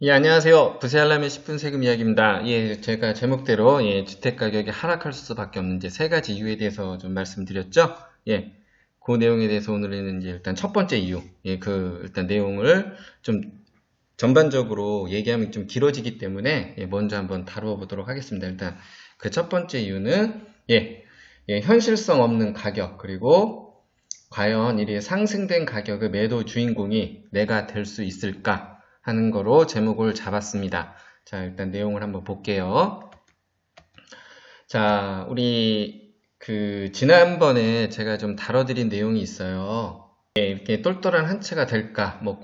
예, 안녕하세요. 부세알람의 10분 세금 이야기입니다. 예, 제가 제목대로 주택 가격이 하락할 수밖에 없는 이제 세 가지 이유에 대해서 좀 말씀드렸죠. 예, 그 내용에 대해서 오늘은 이제 일단 첫 번째 이유, 일단 내용을 좀 전반적으로 얘기하면 좀 길어지기 때문에 먼저 한번 다루어 보도록 하겠습니다. 일단 그 첫 번째 이유는 현실성 없는 가격, 그리고 과연 이 상승된 가격의 매도 주인공이 내가 될 수 있을까 하는 거로 제목을 잡았습니다. 자, 일단 내용을 한번 볼게요. 자, 우리 지난번에 제가 좀 다뤄드린 내용이 있어요. 이렇게 똘똘한 한 채가 될까, 뭐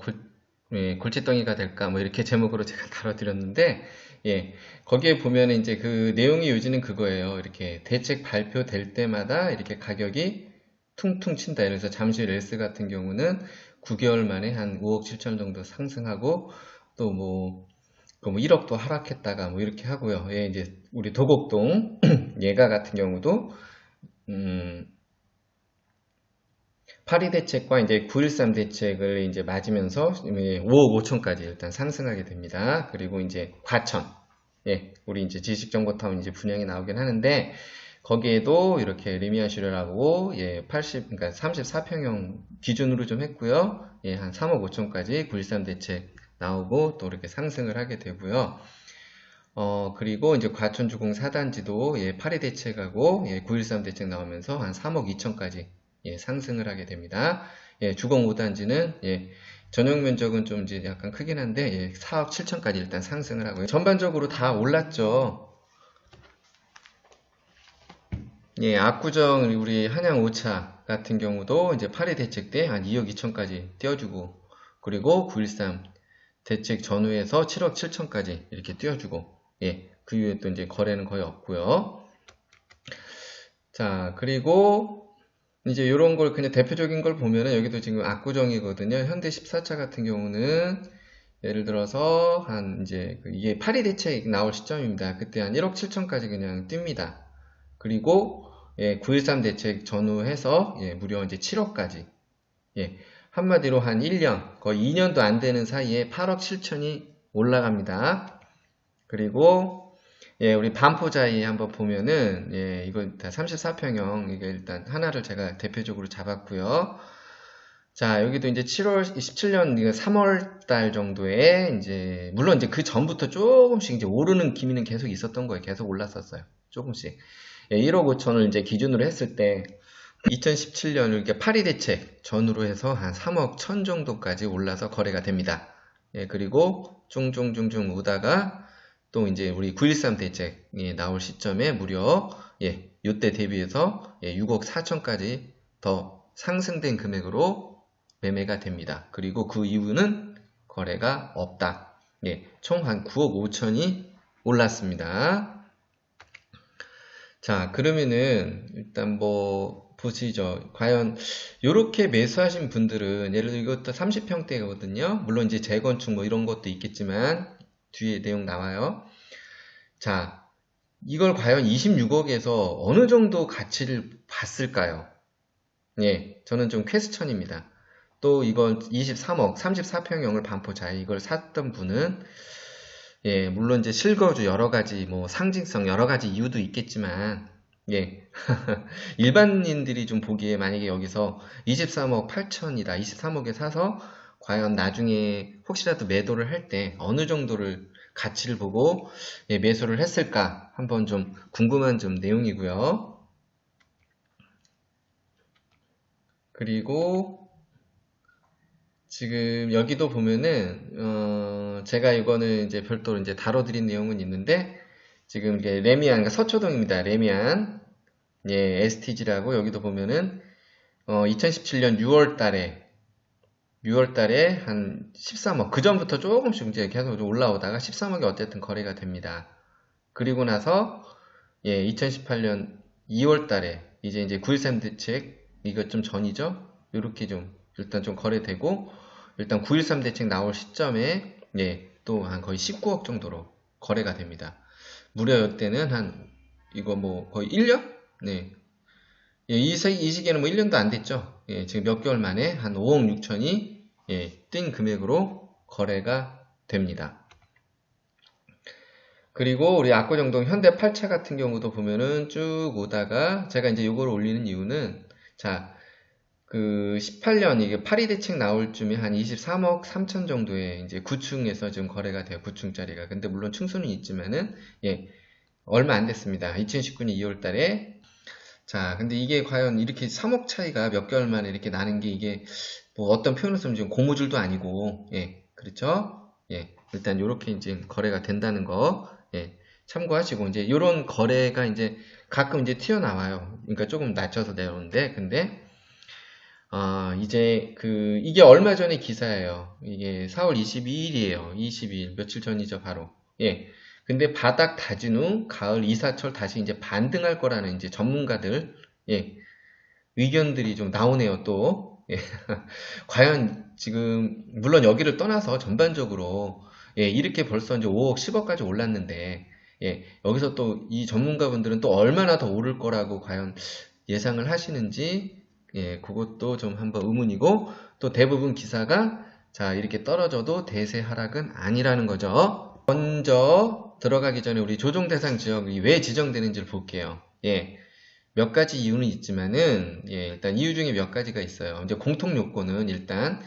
골칫덩이가 될까, 뭐 이렇게 제목으로 제가 다뤄드렸는데, 거기에 보면 이제 그 내용의 요지는 그거예요. 이렇게 대책 발표될 때마다 이렇게 가격이 퉁퉁 친다. 그래서 잠실 렐스 같은 경우는 9개월 만에 한 5억 7천 정도 상승하고, 또 뭐 1억도 하락했다가 뭐 이렇게 하고요. 이제 우리 도곡동 예가 같은 경우도 8.2 대책과 이제 9.13 대책을 이제 맞으면서 5억 5천까지 일단 상승하게 됩니다. 그리고 이제 과천, 우리 이제 지식정보타운 이제 분양이 나오긴 하는데, 거기에도 이렇게 리미아슈레라고 그러니까 34평형 기준으로 좀 했고요. 한 3억 5천까지 9.13 대책 나오고 또 이렇게 상승을 하게 되고요. 그리고 이제 과천주공 4단지도 8.2 대책하고 9.13 대책 나오면서 한 3억 2천까지 상승을 하게 됩니다. 주공 5단지는 전용 면적은 좀 이제 약간 크긴 한데 4억 7천까지 일단 상승을 하고요. 전반적으로 다 올랐죠. 압구정 우리 한양 5차 같은 경우도 이제 8.2 대책 때 한 2억 2천까지 띄워주고, 그리고 9.13 대책 전후에서 7억 7천까지 이렇게 띄워주고, 그 이후에 또 이제 거래는 거의 없고요. 자, 그리고 이제 이런 걸 그냥 대표적인 걸 보면은 여기도 지금 압구정이거든요. 현대 14차 같은 경우는 예를 들어서 한 이제 이게 8.2 대책 나올 시점입니다. 그때 한 1억 7천까지 그냥 뜁니다. 그리고 9.13 대책 전후해서 무려 이제 7억까지, 한마디로 한 1년, 거의 2년도 안 되는 사이에 8억 7천이 올라갑니다. 그리고 우리 반포자이 한번 보면은 이거 다 34평형, 이게 일단 하나를 제가 대표적으로 잡았고요. 자, 여기도 이제 7월 27년 3월 달 정도에 이제 물론 이제 그 전부터 조금씩 이제 오르는 기미는 계속 있었던 거예요. 계속 올랐었어요. 조금씩. 1억 5천을 이제 기준으로 했을 때 2017년 이렇게 8.2 대책 전후로 해서 한 3억 1천 정도까지 올라서 거래가 됩니다. 그리고 중중중중 오다가 또 이제 우리 9.13 대책이 나올 시점에 무려 요때 대비해서 6억 4천까지 더 상승된 금액으로 매매가 됩니다. 그리고 그 이후는 거래가 없다. 총 한 9억 5천이 올랐습니다. 자, 그러면은 일단 뭐 보시죠. 과연 이렇게 매수하신 분들은 예를 들어 이것도 30평대거든요. 물론 이제 재건축 뭐 이런 것도 있겠지만 뒤에 내용 나와요. 자, 이걸 과연 26억에서 어느 정도 가치를 봤을까요? 저는 좀 퀘스천입니다. 또 이건 23억, 34평형을 반포자에 이걸 샀던 분은 물론 이제 실거주 여러 가지 뭐 상징성 여러 가지 이유도 있겠지만 일반인들이 좀 보기에 만약에 여기서 23억 8천이다, 23억에 사서 과연 나중에 혹시라도 매도를 할 때 어느 정도를 가치를 보고 매수를 했을까 한번 좀 궁금한 좀 내용이고요. 그리고 지금 여기도 보면은 제가 이거는 이제 별도로 이제 다뤄드린 내용은 있는데, 지금 이게 레미안, 그러니까 서초동입니다. 레미안 STG라고 여기도 보면은 2017년 6월 달에 한 13억, 그 전부터 조금씩 이제 계속 올라오다가 13억이 어쨌든 거래가 됩니다. 그리고 나서 2018년 2월 달에 이제 9.13 대책, 이것 좀 전이죠. 이렇게 좀 일단 좀 거래되고, 일단 9.13 대책 나올 시점에 또 한 거의 19억 정도로 거래가 됩니다. 무려 이때는 한 이거 뭐 거의 1년? 예, 이 시기에는 뭐 1년도 안 됐죠. 예, 지금 몇 개월 만에 한 5억 6천이 뛴 금액으로 거래가 됩니다. 그리고 우리 압구정동 현대 8차 같은 경우도 보면은 쭉 오다가 제가 이제 요거를 올리는 이유는 자, 그 18년 이게 파리 대책 나올 쯤에 한 23억 3천 정도의 이제 9층에서 지금 거래가 돼요. 9층짜리가. 근데 물론 층수는 있지만은 예, 얼마 안 됐습니다. 2019년 2월 달에 자, 근데 이게 과연 이렇게 3억 차이가 몇 개월 만에 이렇게 나는 게 이게 뭐 어떤 표현을 쓰면 지금 고무줄도 아니고 예, 그렇죠? 예, 일단 이렇게 이제 거래가 된다는 거 예, 참고하시고 이제 이런 거래가 이제 가끔 이제 튀어나와요. 그러니까 조금 낮춰서 내려오는데 근데 이제 이게 얼마 전에 기사예요. 이게 4월 22일이에요. 22일 며칠 전이죠, 바로. 예. 근데 바닥 다진 후 가을 이사철 다시 이제 반등할 거라는 이제 전문가들 예, 의견들이 좀 나오네요, 또. 예. 과연 지금 물론 여기를 떠나서 전반적으로 예, 이렇게 벌써 이제 5억, 10억까지 올랐는데 예, 여기서 또 이 전문가분들은 또 얼마나 더 오를 거라고 과연 예상을 하시는지 예, 그것도 좀 한번 의문이고 또 대부분 기사가 자, 이렇게 떨어져도 대세 하락은 아니라는 거죠. 먼저 들어가기 전에 우리 조정 대상 지역이 왜 지정되는지를 볼게요. 예. 몇 가지 이유는 있지만은 예, 일단 이유 중에 몇 가지가 있어요. 이제 공통 요건은 일단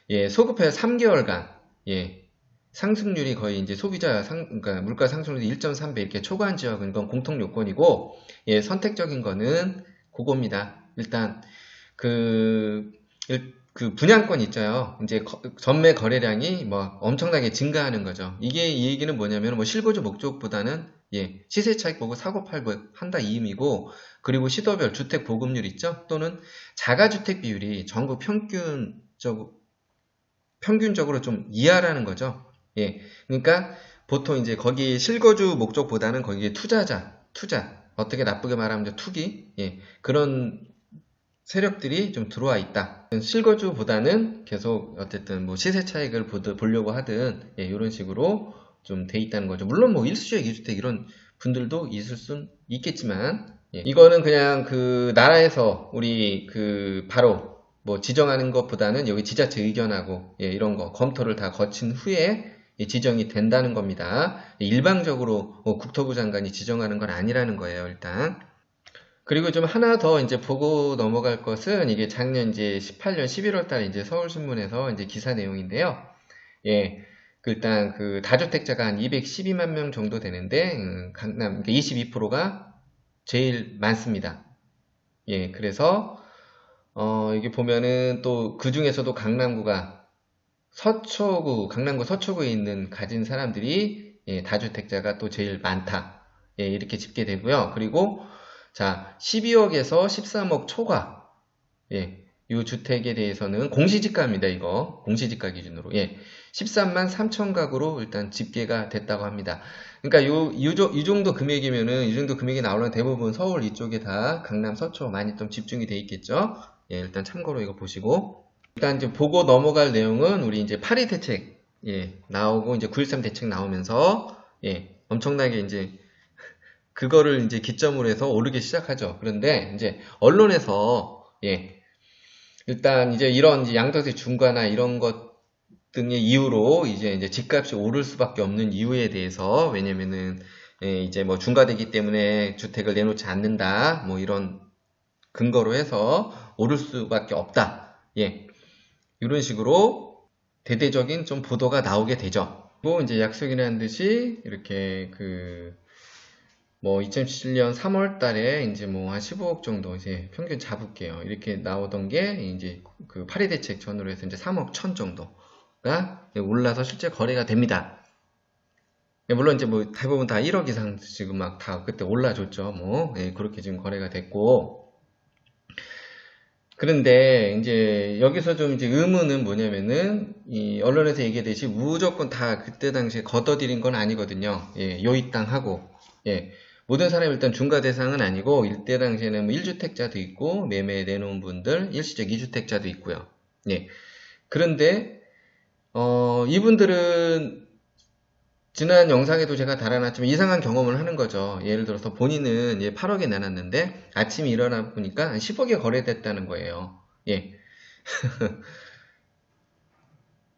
예, 소급해 3개월간 예, 상승률이 거의 이제 그러니까 물가 상승률이 1.3배 이렇게 초과한 지역은 이건 공통 요건이고 예, 선택적인 거는 그겁니다. 일단 그, 그 분양권 있죠. 이제 전매 거래량이 뭐 엄청나게 증가하는 거죠. 이게 이 얘기는 뭐냐면 뭐 실거주 목적보다는 예, 시세 차익 보고 사고 팔고 한다 이 의미고 그리고 시도별 주택 보급률 있죠. 또는 자가주택 비율이 전국 평균적으로 좀 이하라는 거죠. 예, 그러니까 보통 이제 거기 실거주 목적보다는 거기에 투자 어떻게 나쁘게 말하면 이제 투기 예, 그런 세력들이 좀 들어와 있다. 실거주보다는 계속 어쨌든 뭐 시세 차익을 보려고 하든 예, 이런 식으로 좀 돼 있다는 거죠. 물론 뭐 일수주택, 이주택 이런 분들도 있을 순 있겠지만 예, 이거는 그냥 그 나라에서 우리 바로 뭐 지정하는 것보다는 여기 지자체 의견하고 예, 이런 거 검토를 다 거친 후에 예, 지정이 된다는 겁니다. 일방적으로 국토부 장관이 지정하는 건 아니라는 거예요, 일단. 그리고 좀 하나 더 이제 보고 넘어갈 것은 이게 작년 이제 18년 11월 달에 이제 서울신문에서 이제 기사 내용인데요. 예. 일단 다주택자가 한 212만 명 정도 되는데 강남 22%가 제일 많습니다. 예. 그래서 이게 보면은 또 그 중에서도 강남구 서초구에 있는 가진 사람들이 예, 다주택자가 또 제일 많다. 예, 이렇게 집계 되고요. 그리고 자, 12억에서 13억 초과. 예. 이 주택에 대해서는 공시지가입니다, 이거. 공시지가 기준으로. 예. 13만 3천 가구로 일단 집계가 됐다고 합니다. 그러니까 이 정도 금액이면은, 이 정도 금액이 나오는 대부분 서울 이쪽에 다 강남, 서초 많이 좀 집중이 돼 있겠죠? 예, 일단 참고로 이거 보시고. 일단 이제 보고 넘어갈 내용은 우리 이제 파리 대책, 예, 나오고 이제 9.13 대책 나오면서, 예, 엄청나게 이제 그거를 이제 기점으로 해서 오르기 시작하죠. 그런데 이제 언론에서 예, 일단 이제 이런 이제 양도세 중과나 이런 것 등의 이유로 이제 집값이 오를 수밖에 없는 이유에 대해서 왜냐면은 예, 이제 뭐 중과되기 때문에 주택을 내놓지 않는다. 뭐 이런 근거로 해서 오를 수밖에 없다. 예. 이런 식으로 대대적인 좀 보도가 나오게 되죠. 뭐 이제 약속이라는 듯이 이렇게 뭐 2017년 3월 달에 이제 뭐 한 15억 정도 이제 평균 잡을게요. 이렇게 나오던 게 이제 파리 대책 전후로 해서 이제 3억 천 정도가 올라서 실제 거래가 됩니다. 물론 이제 뭐 대부분 다 1억 이상 지금 막 다 그때 올라줬죠. 뭐 예, 그렇게 지금 거래가 됐고 그런데 이제 여기서 좀 이제 의문은 뭐냐면은 이 언론에서 얘기했듯이 무조건 다 그때 당시에 걷어들인 건 아니거든요. 예, 요이 땅 하고 예. 모든 사람이 일단 중과 대상은 아니고 이때 당시에는 뭐 1주택자도 있고 매매에 내놓은 분들 일시적 2주택자도 있고요. 예. 그런데 이분들은 지난 영상에도 제가 달아놨지만 이상한 경험을 하는 거죠. 예를 들어서 본인은 8억에 내놨는데 아침에 일어나 보니까 한 10억에 거래됐다는 거예요. 예.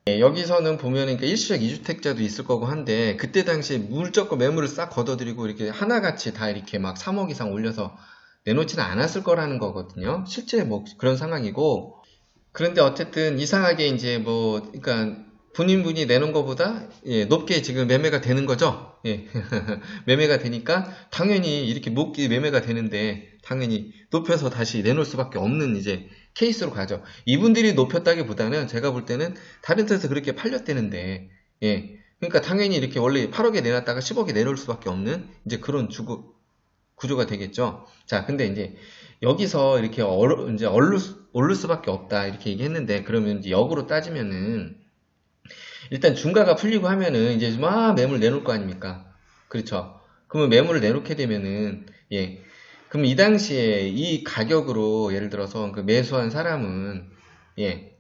예, 여기서는 보면은 그러니까 일시적 2주택자도 있을 거고 한데 그때 당시에 무조건 매물을 싹 걷어들이고 이렇게 하나같이 다 이렇게 막 3억 이상 올려서 내놓지는 않았을 거라는 거거든요. 실제 뭐 그런 상황이고 그런데 어쨌든 이상하게 이제 뭐 그러니까 본인분이 내놓은 것보다 높게 지금 매매가 되는 거죠. 예. 매매가 되니까 당연히 이렇게 높게 매매가 되는데 당연히 높여서 다시 내놓을 수밖에 없는 이제 케이스로 가죠. 이분들이 높였다기보다는 제가 볼 때는 다른 데서 그렇게 팔렸대는데 예. 그러니까 당연히 이렇게 원래 8억에 내놨다가 10억에 내놓을 수밖에 없는 이제 그런 구조가 되겠죠. 자, 근데 이제 여기서 이렇게 이제 오를 수밖에 없다 이렇게 얘기했는데 그러면 이제 역으로 따지면은 일단 중가가 풀리고 하면은 이제 막 매물 내놓을 거 아닙니까? 그렇죠. 그러면 매물을 내놓게 되면은 예. 그럼 이 당시에 이 가격으로 예를 들어서 그 매수한 사람은 예.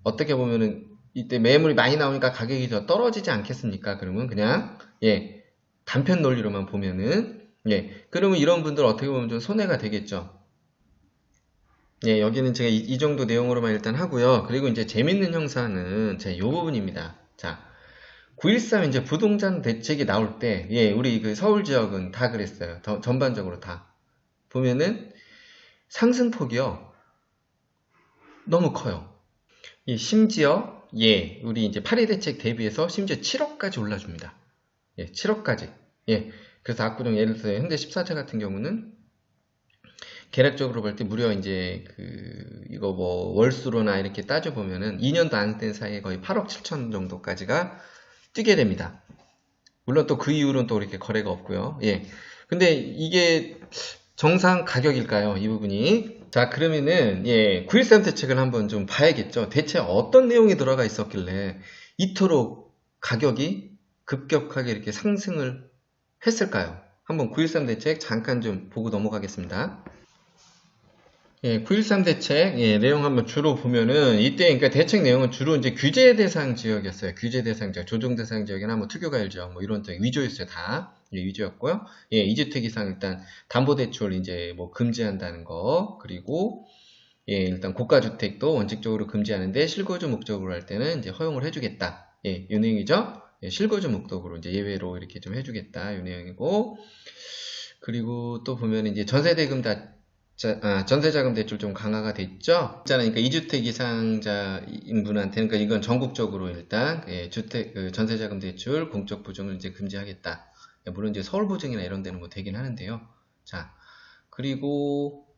어떻게 보면은 이때 매물이 많이 나오니까 가격이 더 떨어지지 않겠습니까? 그러면 그냥 예. 단편 논리로만 보면은 예. 그러면 이런 분들 어떻게 보면 좀 손해가 되겠죠. 예, 여기는 제가 이 정도 내용으로만 일단 하고요. 그리고 이제 재밌는 형사는 제 요 부분입니다. 자, 9.13 이제 부동산 대책이 나올 때, 예, 우리 그 서울 지역은 다 그랬어요. 전반적으로 다. 보면은 상승폭이요. 너무 커요. 예, 심지어, 예, 우리 이제 8.2 대책 대비해서 심지어 7억까지 올라줍니다. 예, 7억까지. 예, 그래서 압구정 예를 들어서 현대 14차 같은 경우는 계략적으로 볼 때 무려 이제 이거 뭐 월수로나 이렇게 따져보면은 2년도 안 된 사이에 거의 8억 7천 정도까지가 뛰게 됩니다. 물론 또 그 이후로는 또 이렇게 거래가 없고요. 예. 근데 이게 정상 가격일까요? 이 부분이. 자, 그러면은, 예, 9.13 대책을 한번 좀 봐야겠죠. 대체 어떤 내용이 들어가 있었길래 이토록 가격이 급격하게 이렇게 상승을 했을까요? 한번 9.13 대책 잠깐 좀 보고 넘어가겠습니다. 예, 9.13 대책, 예, 내용 한번 주로 보면은, 이때, 그러니까 대책 내용은 주로 이제 규제 대상 지역이었어요. 규제 대상 지역, 조정 대상 지역이나 뭐 특유가열 지역, 뭐 이런 쪽 위조였어요. 다. 예, 위조였고요. 예, 2주택 이상 일단 담보대출 이제 뭐 금지한다는 거, 그리고, 예, 일단 고가주택도 원칙적으로 금지하는데 실거주 목적으로 할 때는 이제 허용을 해주겠다. 예, 이 내용이죠. 예, 실거주 목적으로 이제 예외로 이렇게 좀 해주겠다. 이 내용이고, 그리고 또 보면 이제 전세대금 전세자금 대출 좀 강화가 됐죠? 있잖아요. 그러니까 2주택 이상자인 분한테는, 그러니까 이건 전국적으로 일단, 예, 전세자금 대출 공적 보증을 이제 금지하겠다. 예, 물론 이제 서울 보증이나 이런 데는 뭐 되긴 하는데요. 자, 그리고,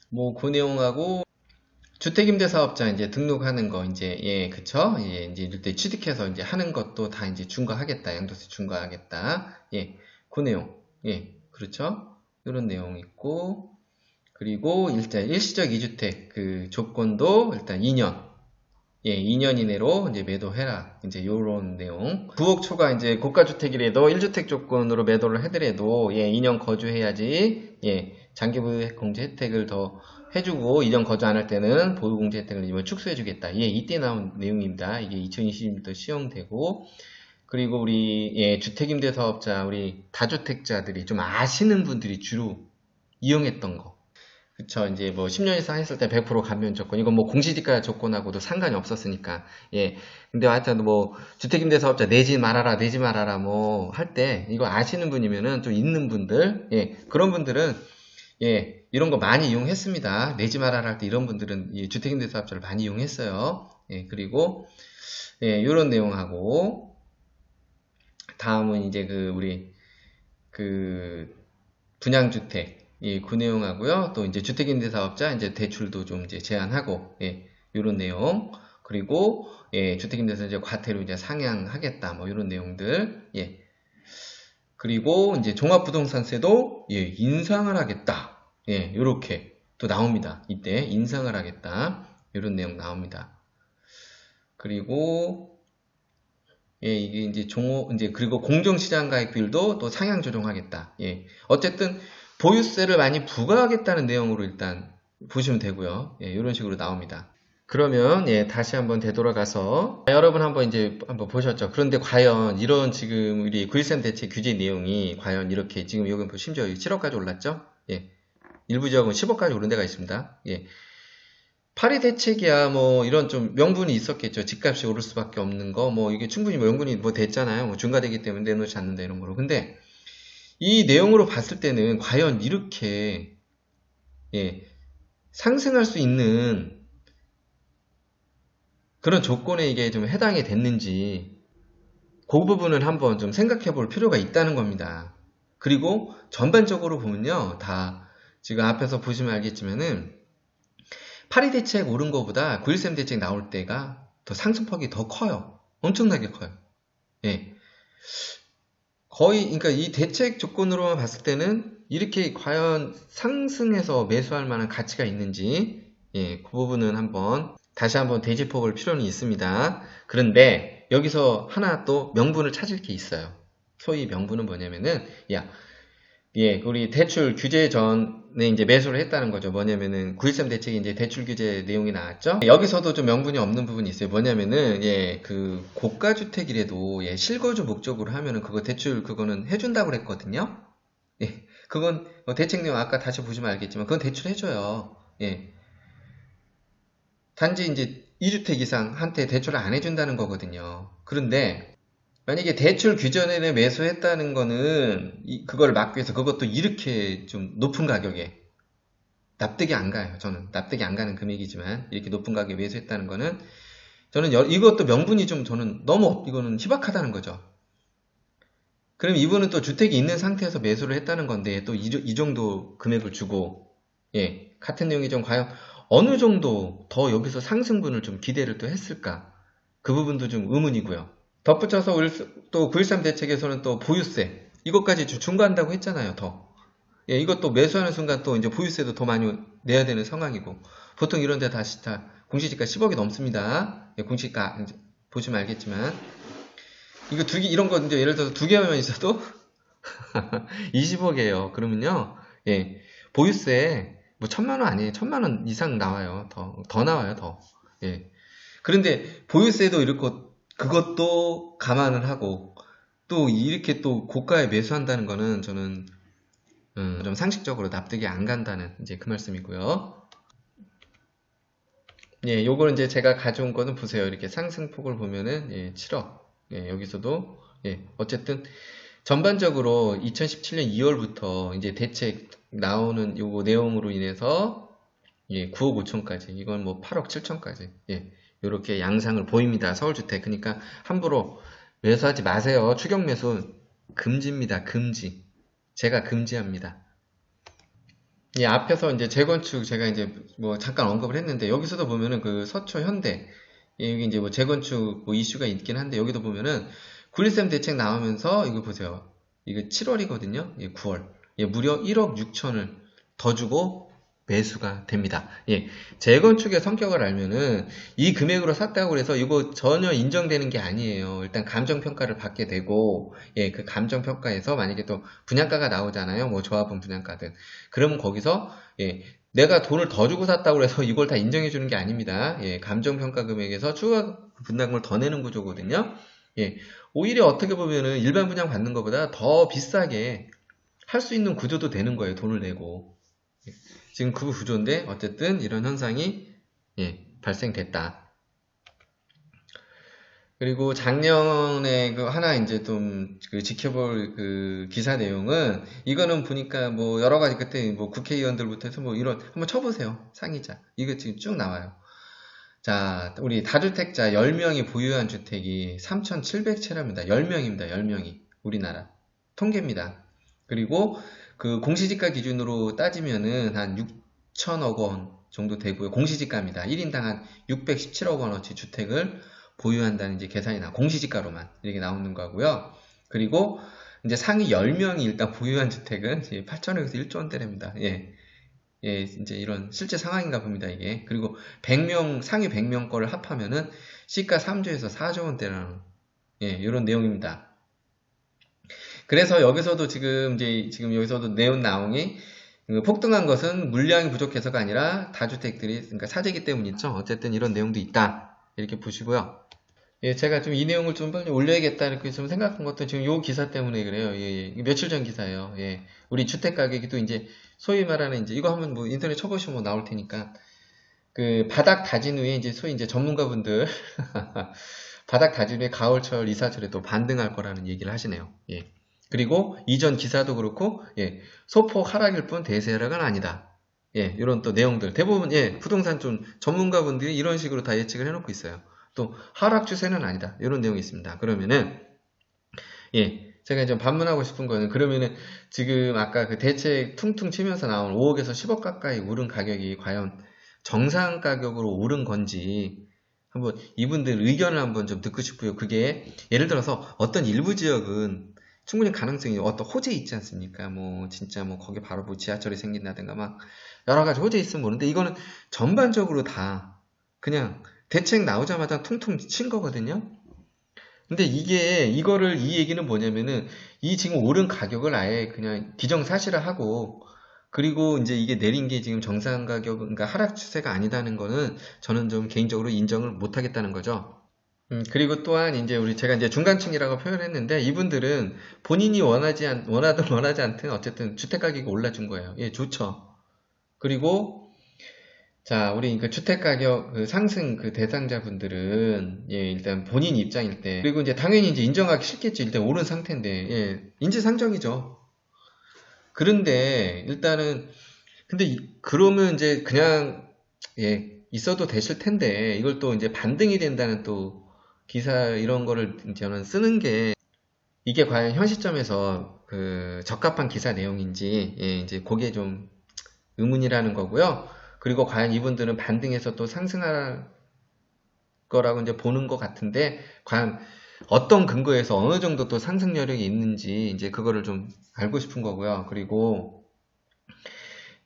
뭐, 그 내용하고, 주택임대사업자 이제 등록하는 거, 이제, 예, 그쵸? 예, 이제 이럴 때 취득해서 이제 하는 것도 다 이제 중과하겠다. 양도세 중과하겠다. 예, 그 내용. 예, 그렇죠? 이런 내용 있고, 그리고 일시적 2주택 그 조건도 일단 2년, 예, 2년 이내로 이제 매도해라. 이제 요런 내용. 9억 초과 이제 고가주택이라도 1주택 조건으로 매도를 해더라도 예, 2년 거주해야지 예, 장기보유공제 혜택을 더 해주고 2년 거주 안 할 때는 보유공제 혜택을 이제 축소해주겠다. 예, 이때 나온 내용입니다. 이게 2020년부터 시행되고 그리고 우리 예, 주택임대사업자 우리 다주택자들이 좀 아시는 분들이 주로 이용했던 거. 그쵸. 이제 뭐 10년 이상 했을 때 100% 감면 조건. 이건 뭐 공시지가 조건하고도 상관이 없었으니까. 예. 근데 하여튼 뭐 주택임대사업자 내지 말아라 뭐 할 때 이거 아시는 분이면은 좀 있는 분들, 예. 그런 분들은 예. 이런 거 많이 이용했습니다. 내지 말아라 할 때 이런 분들은 예, 주택임대사업자를 많이 이용했어요. 예. 그리고 예, 요런 내용하고 다음은 이제 우리 분양주택 예, 그 내용하고요. 또 이제 주택임대사업자 이제 대출도 좀 이제 제한하고 예, 요런 내용. 그리고 예, 주택임대사 이제 과태료 이제 상향하겠다. 뭐 요런 내용들. 예. 그리고 이제 종합부동산세도 예, 인상을 하겠다. 예, 요렇게 또 나옵니다. 이때 인상을 하겠다. 요런 내용 나옵니다. 그리고 예, 이게 이제 그리고 공정시장 가액 비율도 또 상향 조정하겠다. 예. 어쨌든 보유세를 많이 부과하겠다는 내용으로 일단 보시면 되고요. 예, 이런 식으로 나옵니다. 그러면 예, 다시 한번 되돌아가서 여러분 한번 이제 한번 보셨죠? 그런데 과연 이런 지금 우리 9.13 대책 규제 내용이 과연 이렇게 지금 여기 심지어 7억까지 올랐죠? 예. 일부 지역은 10억까지 오른 데가 있습니다. 예. 파리 대책이야 뭐 이런 좀 명분이 있었겠죠. 집값이 오를 수밖에 없는 거 뭐 이게 충분히 명분이 뭐 됐잖아요. 뭐 중과되기 때문에 내놓지 않는다 이런 거로. 근데 이 내용으로 봤을 때는 과연 이렇게 예, 상승할 수 있는 그런 조건에 이게 좀 해당이 됐는지 그 부분을 한번 좀 생각해 볼 필요가 있다는 겁니다. 그리고 전반적으로 보면요. 다 지금 앞에서 보시면 알겠지만은 파리 대책 오른 거보다 9.13 대책 나올 때가 더 상승폭이 더 커요. 엄청나게 커요. 예. 거의, 그러니까 이 대책 조건으로만 봤을 때는 이렇게 과연 상승해서 매수할 만한 가치가 있는지, 예, 그 부분은 다시 한번 되짚어 볼 필요는 있습니다. 그런데 여기서 하나 또 명분을 찾을 게 있어요. 소위 명분은 뭐냐면은, 야, 예, 우리 대출 규제 전에 이제 매수를 했다는 거죠. 뭐냐면은 9.13 대책이 이제 대출 규제 내용이 나왔죠. 여기서도 좀 명분이 없는 부분이 있어요. 뭐냐면은 예, 그 고가 주택이라도 예, 실거주 목적으로 하면은 그거 대출 그거는 해준다고 그랬거든요. 예, 그건 대책 내용 아까 다시 보시면 알겠지만 그건 대출해줘요. 예, 단지 이제 2주택 이상 한테 대출을 안 해준다는 거거든요. 그런데 만약에 대출 규제에 매수했다는 거는 그걸 막기 위해서 그것도 이렇게 좀 높은 가격에 납득이 안 가요. 저는 납득이 안 가는 금액이지만 이렇게 높은 가격에 매수했다는 거는 저는 이것도 명분이 좀 저는 너무 이거는 희박하다는 거죠. 그럼 이분은 또 주택이 있는 상태에서 매수를 했다는 건데 또 이 정도 금액을 주고 예 같은 내용이 좀 과연 어느 정도 더 여기서 상승분을 좀 기대를 또 했을까 그 부분도 좀 의문이고요. 덧붙여서 우리 또 9.13 대책에서는 또 보유세 이것까지 중과한다고 했잖아요. 더 예, 이것도 매수하는 순간 또 이제 보유세도 더 많이 내야 되는 상황이고 보통 이런 데 다시 다 공시지가 10억이 넘습니다. 예, 공시지가 보시면 알겠지만 이거 이런 거 이제 예를 들어서 두 개만 있어도 20억이에요. 그러면요 예, 보유세 뭐 1,000만 원 아니에요. 1,000만 원 이상 나와요. 더 나와요. 더 예. 그런데 보유세도 이렇게 그것도 감안을 하고 또 이렇게 또 고가에 매수한다는 거는 저는 좀 상식적으로 납득이 안 간다는 이제 그 말씀이고요. 예, 요거는 이제 제가 가져온 거는 보세요. 이렇게 상승폭을 보면은 예, 7억. 예, 여기서도 예, 어쨌든 전반적으로 2017년 2월부터 이제 대책 나오는 요거 내용으로 인해서 예, 9억 5천까지 이건 뭐 8억 7천까지 예, 요렇게 양상을 보입니다. 서울주택. 그러니까 함부로 매수하지 마세요. 추격 매수 금지입니다. 금지. 제가 금지합니다. 이 앞에서 이제 재건축 제가 이제 뭐 잠깐 언급을 했는데 여기서도 보면은 그 서초 현대 여기 이제 뭐 재건축 뭐 이슈가 있긴 한데 여기도 보면은 9.13 대책 나오면서 이거 보세요. 이거 7월이거든요. 예, 9월. 예, 무려 1억 6천을 더 주고 매수가 됩니다. 예, 재건축의 성격을 알면은 이 금액으로 샀다고 해서 이거 전혀 인정되는 게 아니에요. 일단 감정평가를 받게 되고 예, 그 감정평가에서 만약에 또 분양가가 나오잖아요. 뭐 조합원 분양가든. 그러면 거기서 예, 내가 돈을 더 주고 샀다고 해서 이걸 다 인정해 주는 게 아닙니다. 예, 감정평가 금액에서 추가 분담금을 더 내는 구조거든요. 예, 오히려 어떻게 보면은 일반 분양 받는 것보다 더 비싸게 할 수 있는 구조도 되는 거예요. 돈을 내고. 예, 지금 그 구조인데 어쨌든 이런 현상이 예, 발생됐다. 그리고 작년에 그 하나 이제 좀 그 지켜볼 그 기사 내용은 이거는 보니까 뭐 여러 가지 그때 뭐 국회의원들부터 해서 뭐 이런 한번 쳐보세요. 상이자. 이거 지금 쭉 나와요. 자, 우리 다주택자 10명이 보유한 주택이 3,700채랍니다. 10명입니다. 10명이. 우리나라. 통계입니다. 그리고 그 공시지가 기준으로 따지면은 한 6천억 원 정도 되고요. 공시지가입니다. 1인당 한 617억 원어치 주택을 보유한다는 이제 계산이 공시지가로만 이렇게 나오는 거고요. 그리고 이제 상위 10명이 일단 보유한 주택은 8천억에서 1조 원대랍니다. 예. 예, 이제 이런 실제 상황인가 봅니다, 이게. 그리고 100명, 상위 100명 거를 합하면은 시가 3조에서 4조 원대라는, 예, 이런 내용입니다. 그래서 여기서도 지금 여기서도 내용 나오니 폭등한 것은 물량이 부족해서가 아니라 다주택들이 그러니까 사재기 때문이죠. 어쨌든 이런 내용도 있다. 이렇게 보시고요. 예, 제가 좀 이 내용을 좀 빨리 올려야겠다 이렇게 좀 생각한 것도 지금 요 기사 때문에 그래요. 예, 예. 며칠 전 기사예요. 예. 우리 주택 가격이 또 이제 소위 말하는 이제 이거 한번 뭐 인터넷 쳐보시면 뭐 나올 테니까 그 바닥 다진 후에 이제 소위 이제 전문가분들 바닥 다진 후에 가을철 이사철에 또 반등할 거라는 얘기를 하시네요. 예. 그리고 이전 기사도 그렇고 예, 소폭 하락일 뿐 대세 하락은 아니다. 예, 이런 또 내용들 대부분 예, 부동산 좀 전문가분들이 이런 식으로 다 예측을 해놓고 있어요. 또 하락 추세는 아니다. 이런 내용이 있습니다. 그러면은 예, 제가 좀 반문하고 싶은 거는 그러면은 지금 아까 그 대책 퉁퉁 치면서 나온 5억에서 10억 가까이 오른 가격이 과연 정상 가격으로 오른 건지 한번 이분들 의견을 한번 좀 듣고 싶고요. 그게 예를 들어서 어떤 일부 지역은 충분히 가능성이 어떤 호재 있지 않습니까? 뭐 진짜 뭐 거기 바로 뭐 지하철이 생긴다든가 막 여러 가지 호재 있으면 모르는데 이거는 전반적으로 다 그냥 대책 나오자마자 퉁퉁 친 거거든요. 근데 이거를 이 얘기는 뭐냐면은 이 지금 오른 가격을 아예 그냥 기정사실화하고 그리고 이제 이게 내린 게 지금 정상 가격, 그러니까 하락 추세가 아니다는 거는 저는 좀 개인적으로 인정을 못 하겠다는 거죠. 그리고 또한 이제 제가 이제 중간층이라고 표현했는데 이분들은 본인이 원하든 원하지 않든 어쨌든 주택 가격이 올라준 거예요. 예, 좋죠. 그리고 자, 우리 그 주택 가격 그 상승 그 대상자분들은 예, 일단 본인 입장일 때 그리고 이제 당연히 이제 인정하기 싫겠지. 일단 오른 상태인데 예, 인지상정이죠. 그런데 일단은 근데 그러면 이제 그냥 예, 있어도 되실 텐데 이걸 또 이제 반등이 된다는 또 기사 이런 거를 저는 쓰는 게 이게 과연 현 시점에서 그 적합한 기사 내용인지 예, 이제 그게 좀 의문이라는 거고요. 그리고 과연 이분들은 반등해서 또 상승할 거라고 이제 보는 것 같은데 과연 어떤 근거에서 어느 정도 또 상승 여력이 있는지 이제 그거를 좀 알고 싶은 거고요. 그리고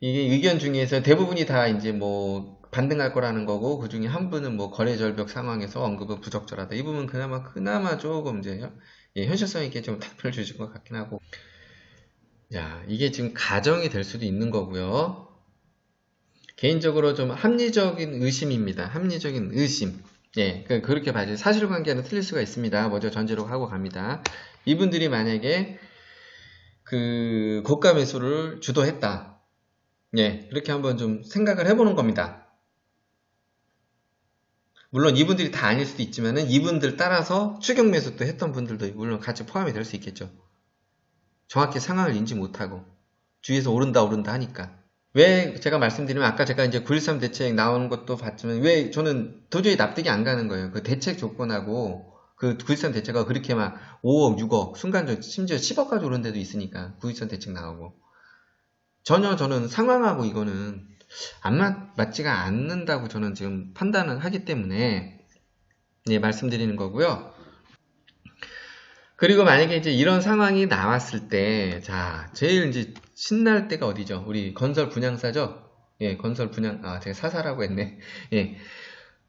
이게 의견 중에서 대부분이 다 이제 뭐 반등할 거라는 거고 그 중에 한 분은 뭐 거래 절벽 상황에서 언급은 부적절하다. 이 부분 그나마 조금 이제 예, 현실성 있게 좀 답변을 주실 것 같긴 하고. 야, 이게 지금 가정이 될 수도 있는 거고요. 개인적으로 좀 합리적인 의심입니다. 합리적인 의심. 예, 그렇게 봐야죠. 사실관계는 틀릴 수가 있습니다. 먼저 전제로 하고 갑니다. 이분들이 만약에 그 고가 매수를 주도했다. 예, 그렇게 한번 좀 생각을 해보는 겁니다. 물론 이분들이 다 아닐 수도 있지만은 이분들 따라서 추격 매수도 했던 분들도 물론 같이 포함이 될 수 있겠죠. 정확히 상황을 인지 못하고 주위에서 오른다 하니까. 왜 제가 말씀드리면 아까 제가 이제 9.13 대책 나오는 것도 봤지만 왜 저는 도저히 납득이 안 가는 거예요. 그 대책 조건하고 그 9.13 대책가 그렇게 막 5억, 6억, 순간적으로 심지어 10억까지 오른 데도 있으니까 9.13 대책 나오고 전혀 저는 상황하고 이거는 안 맞지가 않는다고 저는 지금 판단을 하기 때문에 예, 말씀드리는 거고요. 그리고 만약에 이제 이런 상황이 나왔을 때, 자, 제일 이제 신날 때가 어디죠? 우리 건설 분양사죠? 예, 건설 분양, 아, 제가 사사라고 했네. 예,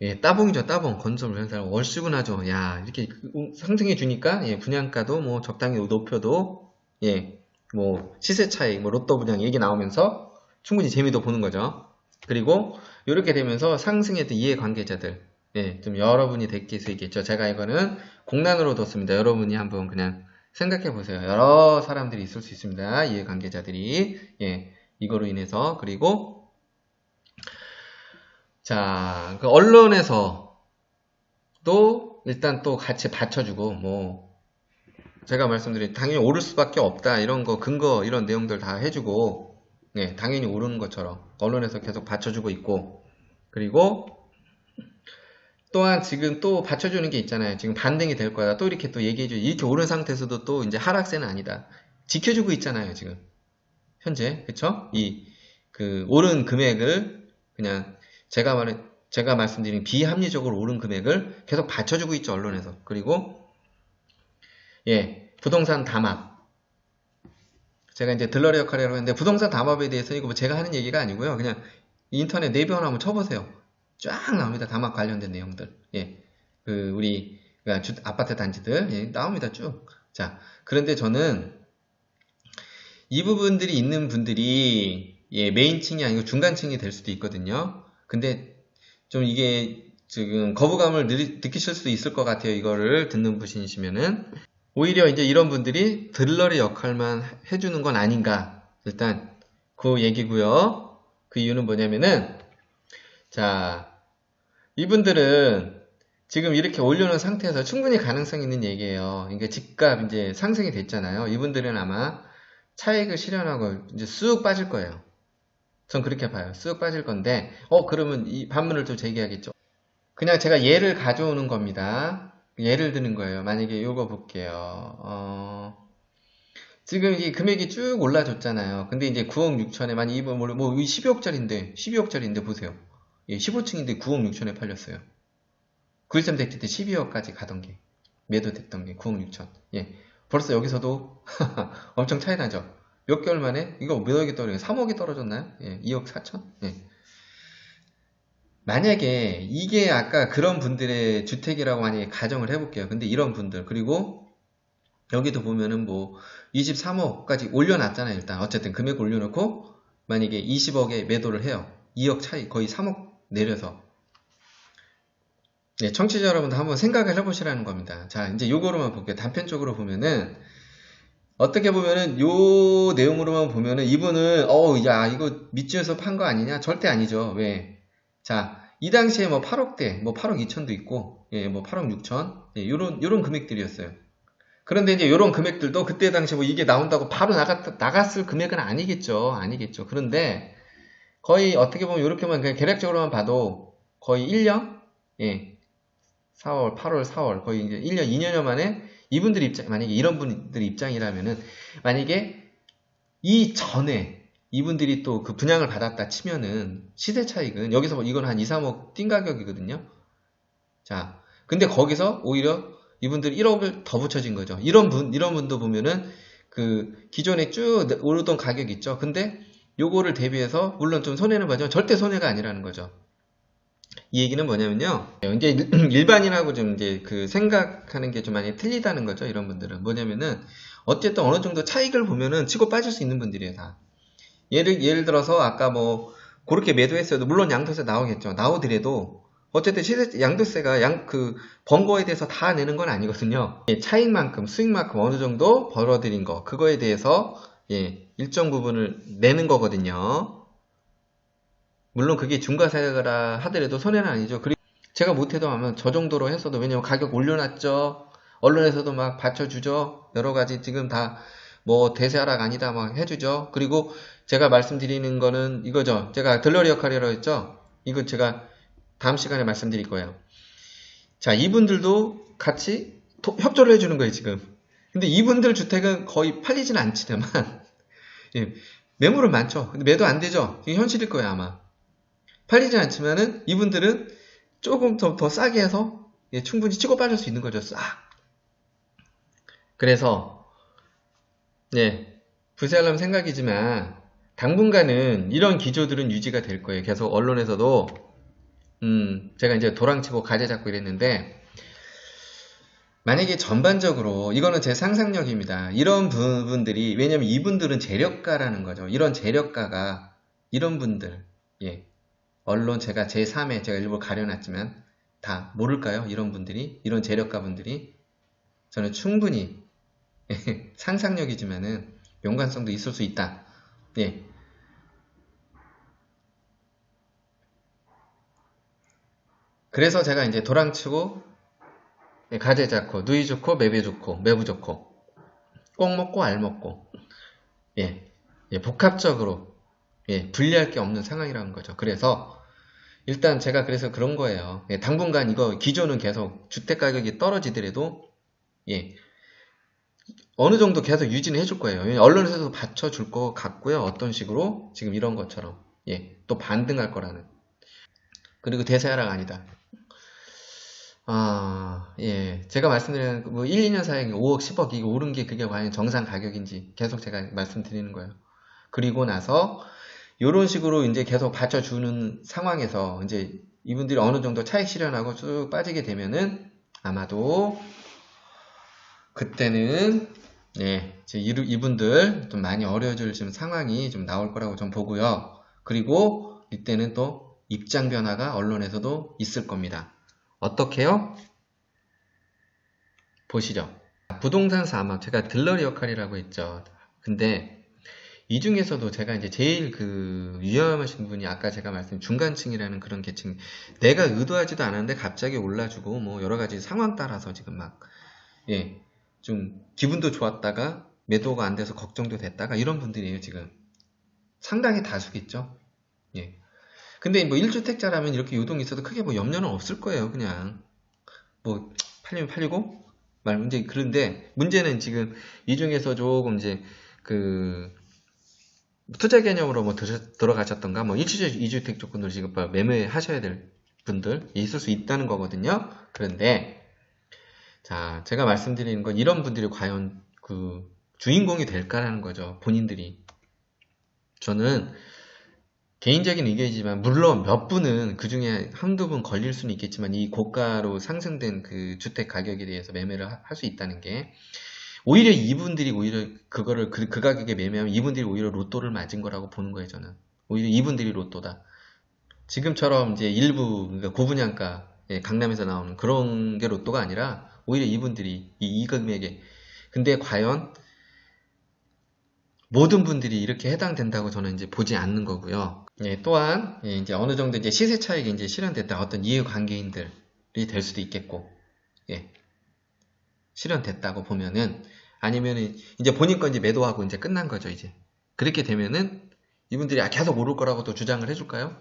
예, 따봉이죠, 따봉. 건설 분양사 월수근하죠. 야, 이렇게 상승해 주니까, 예, 분양가도 뭐 적당히 높여도, 예, 뭐 시세 차익, 뭐 로또 분양 얘기 나오면서 충분히 재미도 보는 거죠. 그리고 이렇게 되면서 상승했던 이해관계자들, 예, 좀 여러분이 될 수 있겠죠. 제가 이거는 공란으로 뒀습니다. 여러분이 한번 그냥 생각해 보세요. 여러 사람들이 있을 수 있습니다. 이해관계자들이. 예, 이거로 인해서. 그리고, 자, 그 언론에서도 일단 또 같이 받쳐주고, 뭐, 제가 말씀드린 당연히 오를 수밖에 없다. 이런 거, 근거, 이런 내용들 다 해주고, 예, 당연히 오르는 것처럼 언론에서 계속 받쳐주고 있고, 그리고 또한 지금 또 받쳐주는 게 있잖아요. 지금 반등이 될 거다. 또 이렇게 또 얘기해줘. 이렇게 오른 상태에서도 또 이제 하락세는 아니다. 지켜주고 있잖아요, 지금. 현재. 그쵸? 그, 오른 금액을 그냥 제가 말씀드린 비합리적으로 오른 금액을 계속 받쳐주고 있죠, 언론에서. 그리고, 예, 부동산 담합. 제가 이제 들러리 역할이라고 했는데, 부동산 담합에 대해서 이거 뭐 제가 하는 얘기가 아니고요. 그냥 인터넷 네이버나 한번 쳐보세요. 쫙 나옵니다. 담합 관련된 내용들. 예. 우리, 그러니까 아파트 단지들, 예, 나옵니다. 쭉. 자, 그런데 저는 이 부분들이 있는 분들이 예, 메인층이 아니고 중간층이 될 수도 있거든요. 근데 좀 이게 지금 거부감을 느끼실 수도 있을 것 같아요. 이거를 듣는 분이시면은. 오히려 이제 이런 분들이 들러리 역할만 해주는 건 아닌가. 일단 그 얘기고요. 그 이유는 뭐냐면은, 자, 이분들은 지금 이렇게 올려놓은 상태에서 충분히 가능성 있는 얘기예요. 그러니까 집값 이제 상승이 됐잖아요. 이분들은 아마 차익을 실현하고 이제 쑥 빠질 거예요. 전 그렇게 봐요. 쑥 빠질 건데, 그러면 이 반문을 좀 제기하겠죠. 그냥 제가 예를 가져오는 겁니다. 예를 드는 거예요. 만약에 요거 볼게요. 지금 이 금액이 쭉 올라줬잖아요. 근데 이제 9억 6천에, 만약 이번 뭐 12억짜리인데 보세요. 예, 15층인데 9억 6천에 팔렸어요. 9.13 됐을 때 12억까지 가던 게, 매도됐던 게 9억 6천. 예. 벌써 여기서도 엄청 차이 나죠? 몇 개월 만에? 이거 몇 억이 떨어져요? 3억이 떨어졌나요? 예, 2억 4천? 예. 만약에 이게 아까 그런 분들의 주택이라고 만약에 가정을 해볼게요. 근데 이런 분들, 그리고 여기도 보면은 뭐 23억까지 올려놨잖아요. 일단 어쨌든 금액 올려놓고 만약에 20억에 매도를 해요. 2억 차이, 거의 3억 내려서. 네, 청취자 여러분도 한번 생각을 해보시라는 겁니다. 자, 이제 요거로만 볼게요. 단편적으로 보면은 어떻게 보면은 요 내용으로만 보면은 이분은 야 이거 밑줄에서 판 거 아니냐? 절대 아니죠. 왜? 자, 이 당시에 뭐 8억대, 뭐 8억 2천도 있고, 예, 뭐 8억 6천, 예, 요런 금액들이었어요. 그런데 이제 요런 금액들도 그때 당시에 뭐 이게 나온다고 바로 나갔을 금액은 아니겠죠. 아니겠죠. 그런데 거의 어떻게 보면 요렇게만 그냥 계략적으로만 봐도 거의 1년? 예, 4월, 8월, 4월, 거의 이제 1년, 2년여 만에 이분들 입장, 만약에 이런 분들 입장이라면은, 만약에 이 전에 이분들이 또 그 분양을 받았다 치면은 시세 차익은 여기서 뭐 이건 한 2, 3억 뛴 가격이거든요. 자, 근데 거기서 오히려 이분들 1억을 더 붙여진 거죠. 이런 분도 보면은 그 기존에 쭉 오르던 가격 있죠. 근데 요거를 대비해서 물론 좀 손해는 봐지만 절대 손해가 아니라는 거죠. 이 얘기는 뭐냐면요. 이제 일반인하고 좀 이제 그 생각하는 게 좀 많이 틀리다는 거죠. 이런 분들은. 뭐냐면은 어쨌든 어느 정도 차익을 보면은 치고 빠질 수 있는 분들이에요, 다. 예를 들어서 아까 뭐 그렇게 매도했어도 물론 양도세 나오겠죠. 나오더라도 어쨌든 양도세가 번 거에 대해서 다 내는 건 아니거든요. 예, 차익만큼, 수익만큼 어느 정도 벌어들인 거, 그거에 대해서 예, 일정 부분을 내는 거거든요. 물론 그게 중과세라 하더라도 손해는 아니죠. 그리고 제가 못해도 아마 저 정도로 했어도, 왜냐면 가격 올려놨죠. 언론에서도 막 받쳐주죠. 여러 가지 지금 다 뭐 대세하락 아니다 막 해주죠. 그리고 제가 말씀드리는 거는 이거죠. 제가 들러리 역할이라고 했죠. 이거 제가 다음 시간에 말씀드릴 거예요. 자, 이분들도 같이 협조를 해주는 거예요, 지금. 근데 이분들 주택은 거의 팔리지는 않지만 예, 매물은 많죠. 근데 매도 안 되죠. 이게 현실일 거예요, 아마. 팔리진 않지만은 이분들은 조금 더 싸게 해서 예, 충분히 치고 빠질 수 있는 거죠. 싹. 그래서 예, 부채하려면 생각이지만 당분간은 이런 기조들은 유지가 될 거예요. 계속 언론에서도 제가 이제 도랑치고 가재 잡고 이랬는데, 만약에 전반적으로 이거는 제 상상력입니다. 이런 부분들이, 왜냐면 이분들은 재력가라는 거죠. 이런 재력가가 이런 분들, 예, 언론 제가 제3회 제가 일부러 가려놨지만 다 모를까요? 이런 분들이, 이런 재력가 분들이. 저는 충분히 상상력이지만은 연관성도 있을 수 있다. 예. 그래서 제가 이제 도랑치고 가재 잡고 누이 좋고 매배 좋고 매부 좋고 꼭 먹고 알 먹고 예, 복합적으로 예, 분리할 게 없는 상황이라는 거죠. 그래서 일단 제가 그래서 그런 거예요. 예, 당분간 이거 기존은 계속 주택 가격이 떨어지더라도 예, 어느 정도 계속 유지는 해줄 거예요. 언론에서도 받쳐줄 것 같고요. 어떤 식으로 지금 이런 것처럼 예, 또 반등할 거라는. 그리고 대세하락 아니다. 예. 제가 말씀드리는 뭐 1, 2년 사이에 5억, 10억 이거 오른 게 그게 과연 정상 가격인지 계속 제가 말씀드리는 거예요. 그리고 나서 이런 식으로 이제 계속 받쳐주는 상황에서 이제 이분들이 어느 정도 차익 실현하고 쭉 빠지게 되면은 아마도 그때는 네, 이분들 좀 많이 어려워질 지금 상황이 좀 나올 거라고 좀 보고요. 그리고 이때는 또 입장 변화가 언론에서도 있을 겁니다. 어떻게요? 보시죠. 부동산 사업, 제가 들러리 역할이라고 했죠. 근데 이 중에서도 제가 이제 제일 그 위험하신 분이 아까 제가 말씀드린 중간층이라는 그런 계층, 내가 의도하지도 않았는데 갑자기 올라주고 뭐 여러 가지 상황 따라서 지금 막, 예, 좀 기분도 좋았다가 매도가 안 돼서 걱정도 됐다가 이런 분들이에요, 지금. 상당히 다수겠죠? 예. 근데 뭐 1주택자라면 이렇게 요동이 있어도 크게 뭐 염려는 없을 거예요, 그냥. 뭐 팔리면 팔리고 문제. 그런데 문제는 지금 이 중에서 조금 이제 그 투자 개념으로 뭐 들어가셨던가 뭐 1주택, 2주택 조건으로 지금 매매하셔야 될 분들 있을 수 있다는 거거든요. 그런데 자, 제가 말씀드리는 건 이런 분들이 과연 그 주인공이 될까라는 거죠. 본인들이. 저는 개인적인 의견이지만 물론 몇 분은 그 중에 한두 분 걸릴 수는 있겠지만 이 고가로 상승된 그 주택 가격에 대해서 매매를 할 수 있다는 게 오히려 이분들이 오히려 그거를 그 가격에 매매하면 이분들이 오히려 로또를 맞은 거라고 보는 거예요. 저는 오히려 이분들이 로또다. 지금처럼 이제 일부 그러니까 고분양가 강남에서 나오는 그런 게 로또가 아니라 오히려 이분들이 이 금액에. 근데 과연 모든 분들이 이렇게 해당된다고 저는 이제 보지 않는 거고요. 예, 또한 이제 어느 정도 이제 시세 차익이 이제 실현됐다 어떤 이해관계인들이 될 수도 있겠고, 예, 실현됐다고 보면은 아니면은 이제 본인 거 이제 매도하고 이제 끝난 거죠 이제. 그렇게 되면은 이분들이 계속 오를 거라고 또 주장을 해줄까요?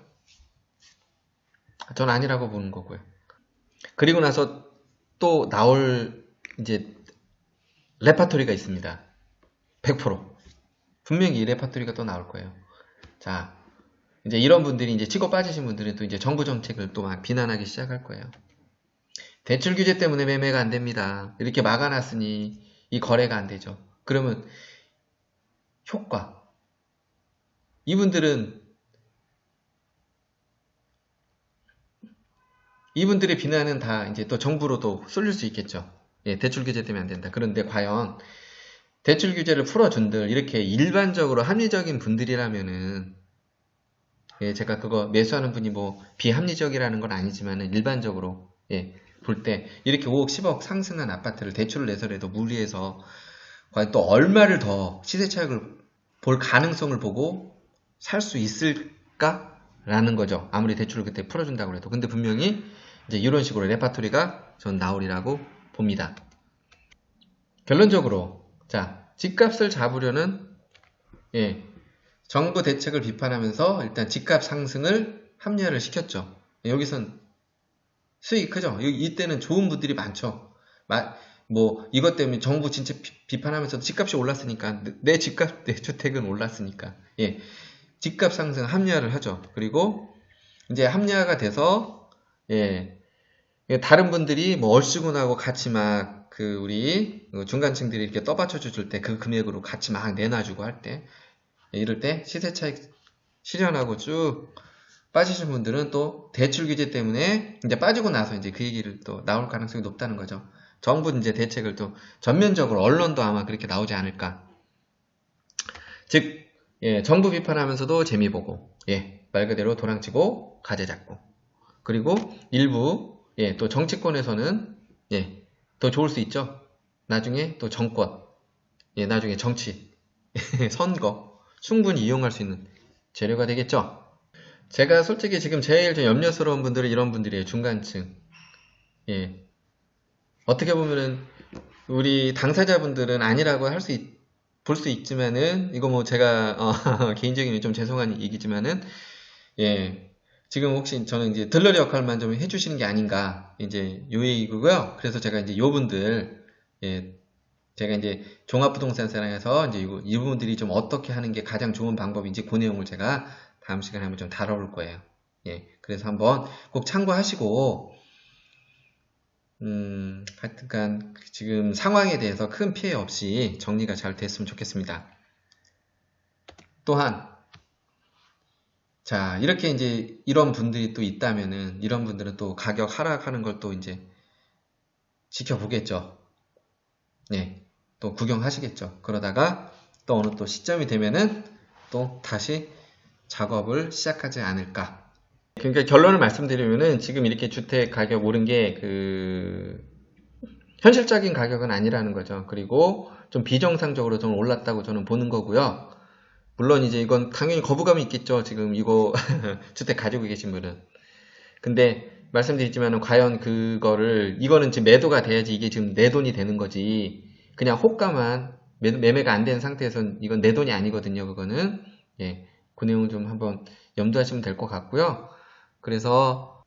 전 아니라고 보는 거고요. 그리고 나서 또 나올 이제 레파토리가 있습니다. 100% 분명히 이 레파토리가 또 나올 거예요. 자, 이제 이런 분들이 이제 치고 빠지신 분들은 또 이제 정부 정책을 또 막 비난하기 시작할 거예요. 대출 규제 때문에 매매가 안 됩니다. 이렇게 막아놨으니 이 거래가 안 되죠. 그러면 효과. 이분들의 비난은 다 이제 또 정부로도 쏠릴 수 있겠죠. 예, 대출 규제 때문에 안 된다. 그런데 과연 대출 규제를 풀어준들 이렇게 일반적으로 합리적인 분들이라면은, 예, 제가 그거 매수하는 분이 뭐 비합리적이라는 건 아니지만은 일반적으로 예, 볼 때 이렇게 5억 10억 상승한 아파트를 대출을 내서라도 무리해서 과연 또 얼마를 더 시세 차익을 볼 가능성을 보고 살 수 있을까라는 거죠. 아무리 대출을 그때 풀어준다고 해도. 근데 분명히 이제 이런 식으로 레파토리가 전 나오리라고 봅니다. 결론적으로 자, 집값을 잡으려는 예, 정부 대책을 비판하면서 일단 집값 상승을 합리화를 시켰죠. 여기선 수익이 크죠. 이때는 좋은 분들이 많죠. 뭐 이것 때문에 정부 진짜 비판하면서 집값이 올랐으니까 내 집값 내 주택은 올랐으니까 예, 집값 상승 합리화를 하죠. 그리고 이제 합리화가 돼서 예, 다른 분들이 뭐 얼씨군하고 같이 막 그 우리 중간층들이 이렇게 떠받쳐 줄 때 그 금액으로 같이 막 내놔주고 할 때 이럴 때 시세 차익 실현하고 쭉 빠지신 분들은 또 대출 규제 때문에 이제 빠지고 나서 이제 그 얘기를 또 나올 가능성이 높다는 거죠. 정부 이제 대책을 또 전면적으로 언론도 아마 그렇게 나오지 않을까. 즉, 예, 정부 비판하면서도 재미 보고, 예, 말 그대로 도랑치고 가재 잡고. 그리고 일부, 예, 또 정치권에서는, 예, 더 좋을 수 있죠. 나중에 또 정권, 예, 나중에 정치, 선거, 충분히 이용할 수 있는 재료가 되겠죠. 제가 솔직히 지금 제일 좀 염려스러운 분들은 이런 분들이에요. 중간층. 예. 어떻게 보면은 우리 당사자분들은 아니라고 볼 수 있지만은 이거 뭐 제가 개인적인 좀 죄송한 얘기지만은 예. 지금 혹시 저는 이제 들러리 역할만 좀 해주시는 게 아닌가 이제 요 얘기고요. 그래서 제가 이제 요분들 예. 제가 이제 종합부동산세랑에서 이제 이분들이 좀 어떻게 하는 게 가장 좋은 방법인지 그 내용을 제가 다음 시간에 한번 좀 다뤄볼 거예요. 예, 그래서 한번 꼭 참고하시고, 하여튼간 지금 상황에 대해서 큰 피해 없이 정리가 잘 됐으면 좋겠습니다. 또한, 자, 이렇게 이제 이런 분들이 또 있다면은, 이런 분들은 또 가격 하락하는 걸 또 이제 지켜보겠죠. 예. 또 구경하시겠죠. 그러다가 또 어느 또 시점이 되면은 또 다시 작업을 시작하지 않을까. 그러니까 결론을 말씀드리면은 지금 이렇게 주택 가격 오른 게 현실적인 가격은 아니라는 거죠. 그리고 좀 비정상적으로 좀 올랐다고 저는 보는 거고요. 물론 이제 이건 당연히 거부감이 있겠죠. 지금 이거 주택 가지고 계신 분은. 근데 말씀드리지만은 과연 이거는 지금 매도가 돼야지 이게 지금 내 돈이 되는 거지. 그냥 호가만 매매가 안 된 상태에서는 이건 내 돈이 아니거든요. 그거는. 예. 그 내용 좀 한번 염두하시면 될 것 같고요. 그래서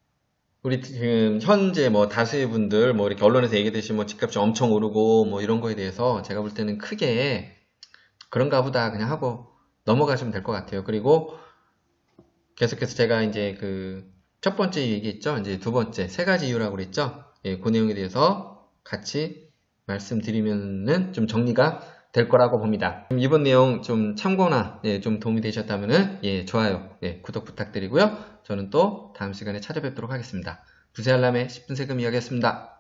우리 지금 현재 뭐 다수의 분들 뭐 이렇게 언론에서 얘기했듯이 뭐 집값이 엄청 오르고 뭐 이런 거에 대해서 제가 볼 때는 크게 그런가 보다 그냥 하고 넘어가시면 될 것 같아요. 그리고 계속해서 제가 이제 첫 번째 얘기했죠. 이제 두 번째, 세 가지 이유라고 그랬죠. 예, 그 내용에 대해서 같이 말씀드리면은 좀 정리가 될 거라고 봅니다. 이번 내용 좀 참고나 예, 좀 도움이 되셨다면은 예, 좋아요, 예, 구독 부탁드리고요. 저는 또 다음 시간에 찾아뵙도록 하겠습니다. 부세 알람의 10분 세금 이야기였습니다.